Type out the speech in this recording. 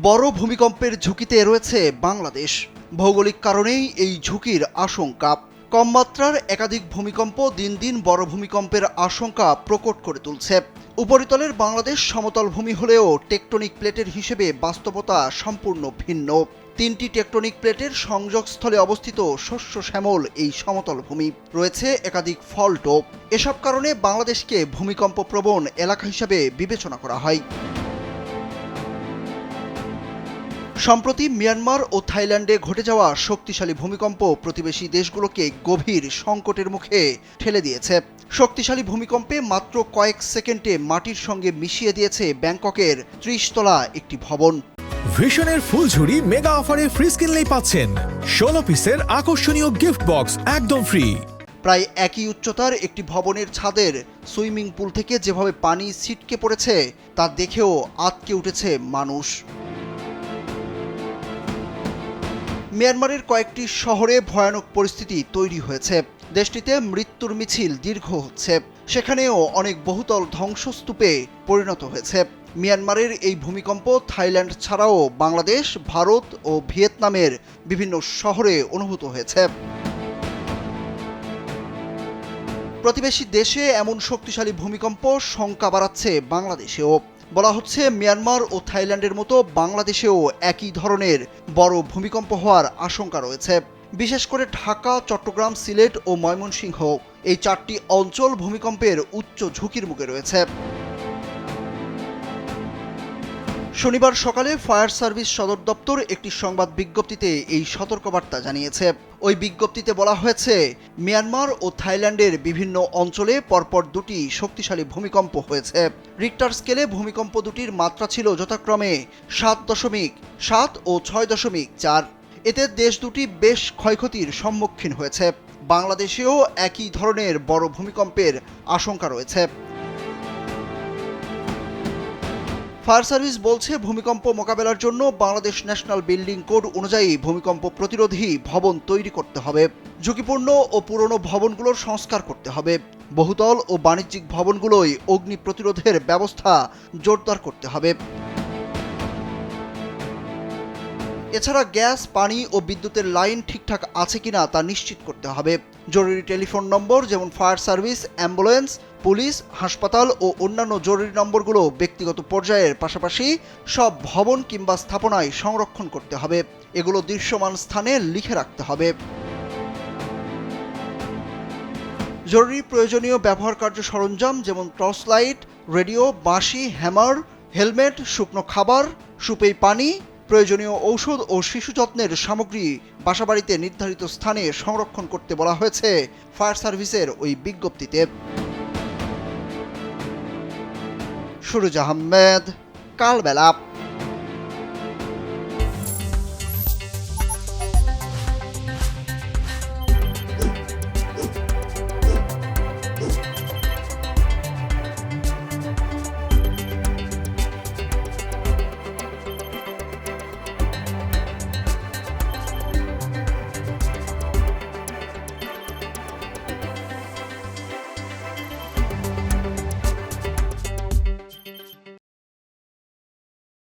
বড় ভূমিকম্পের ঝুঁকিতে রয়েছে বাংলাদেশ। ভৌগোলিক কারণেই এই ঝুঁকির আশঙ্কা। কম মাত্রার একাধিক ভূমিকম্প দিন দিন বড় ভূমিকম্পের আশঙ্কা প্রকট করে তুলছে। উপরিতলের বাংলাদেশ সমতল ভূমি হলেও টেকটনিক প্লেটের হিসেবে বাস্তবতা সম্পূর্ণ ভিন্ন। তিনটি টেকটনিক প্লেটের সংযোগস্থলে অবস্থিত শস্য শ্যামল এই সমতল ভূমি, রয়েছে একাধিক ফল্টও। এসব কারণে বাংলাদেশকে ভূমিকম্প প্রবণ এলাকা হিসেবে বিবেচনা করা হয়। সম্প্রতি মিয়ানমার ও থাইল্যান্ডে ঘটে যাওয়া শক্তিশালী ভূমিকম্প প্রতিবেশী দেশগুলোকে গভীর সংকটের মুখে ঠেলে দিয়েছে। শক্তিশালী ভূমিকম্পে মাত্র কয়েক সেকেন্ডে মাটির সঙ্গে মিশিয়ে দিয়েছে ব্যাংককের ৩০ তলা একটি ভবন। ভিশনের ফুলঝুরি মেগা অফারে ফ্রিজ কিনলেই পাচ্ছেন ১৬ পিসের আকর্ষণীয় গিফট বক্স একদম ফ্রি। প্রায় একই উচ্চতার একটি ভবনের ছাদের সুইমিং পুল থেকে যেভাবে পানি ছিটকে পড়েছে তা দেখেও আঁতকে উঠেছে মানুষ। মিয়ানমারের কয়েকটি শহরে ভয়ানক পরিস্থিতি তৈরি হয়েছে। দেশটিতে মৃত্যুর মিছিল দীর্ঘ হচ্ছে, সেখানেও অনেক বহুতল ধ্বংসস্তূপে পরিণত হয়েছে। মিয়ানমারের এই ভূমিকম্প থাইল্যান্ড ছাড়াও বাংলাদেশ, ভারত ও ভিয়েতনামের বিভিন্ন শহরে অনুভূত হয়েছে। প্রতিবেশী দেশে এমন শক্তিশালী ভূমিকম্প শঙ্কা বাড়াচ্ছে বাংলাদেশেও। বলা হচ্ছে মিয়ানমার ও থাইল্যান্ডের মতো বাংলাদেশেও একই ধরনের বড় ভূমিকম্প হওয়ার আশঙ্কা রয়েছে। বিশেষ করে ঢাকা, চট্টগ্রাম, সিলেট ও ময়মনসিংহ এই চারটি অঞ্চল ভূমিকম্পের উচ্চ ঝুঁকির মুখে রয়েছে। শনিবার সকালে ফায়ার সার্ভিস সদর দপ্তর একটি সংবাদ বিজ্ঞপ্তিতে এই সতর্কবার্তা জানিয়েছে। ওই বিজ্ঞপ্তিতে বলা হয়েছে, মিয়ানমার ও থাইল্যান্ডের বিভিন্ন অঞ্চলে পরপর দুটি শক্তিশালী ভূমিকম্প হয়েছে। রিক্টার স্কেলে ভূমিকম্প দুটির মাত্রা ছিল যথাক্রমে ৭.৭ ও ৬.৪। এতে দেশ দুটি বেশ ক্ষয়ক্ষতির সম্মুখীন হয়েছে। বাংলাদেশেও একই ধরনের বড় ভূমিকম্পের আশঙ্কা রয়েছে। ফায়ার সার্ভিস বলছে, ভূমিকম্প মোকাবেলার জন্য বাংলাদেশ ন্যাশনাল বিল্ডিং কোড অনুযায়ী ভূমিকম্প প্রতিরোধী ভবন তৈরি করতে হবে। ঝুঁকিপূর্ণ ও পুরনো ভবনগুলোর সংস্কার করতে হবে। বহুতল ও বাণিজ্যিক ভবনগুলোয় অগ্নি প্রতিরোধের ব্যবস্থা জোরদার করতে হবে। এছাড়া গ্যাস, পানি ও বিদ্যুতের লাইন ঠিকঠাক আছে কিনা তা নিশ্চিত করতে হবে। জরুরি টেলিফোন নম্বর যেমন ফায়ার সার্ভিস, অ্যাম্বুলেন্স, পুলিশ, হাসপাতাল ও অন্যান্য জরুরি নম্বরগুলো ব্যক্তিগত পর্যায়ের পাশাপাশি সব ভবন কিংবা স্থাপনায় সংরক্ষণ করতে হবে। এগুলো দৃশ্যমান স্থানে লিখে রাখতে হবে। জরুরি প্রয়োজনীয় ব্যবহারকার্য সরঞ্জাম যেমন টর্চ লাইট, রেডিও, বাঁশি, হ্যামার, হেলমেট, শুকনো খাবার, সুপেয় পানি, প্রয়োজনীয় ঔষধ ও শিশু যত্নের সামগ্রী বাসাবাড়িতে নির্ধারিত স্থানে সংরক্ষণ করতে বলা হয়েছে ফায়ার সার্ভিসের ওই বিজ্ঞপ্তিতে। সুরজ আহমেদ, কালবেলা।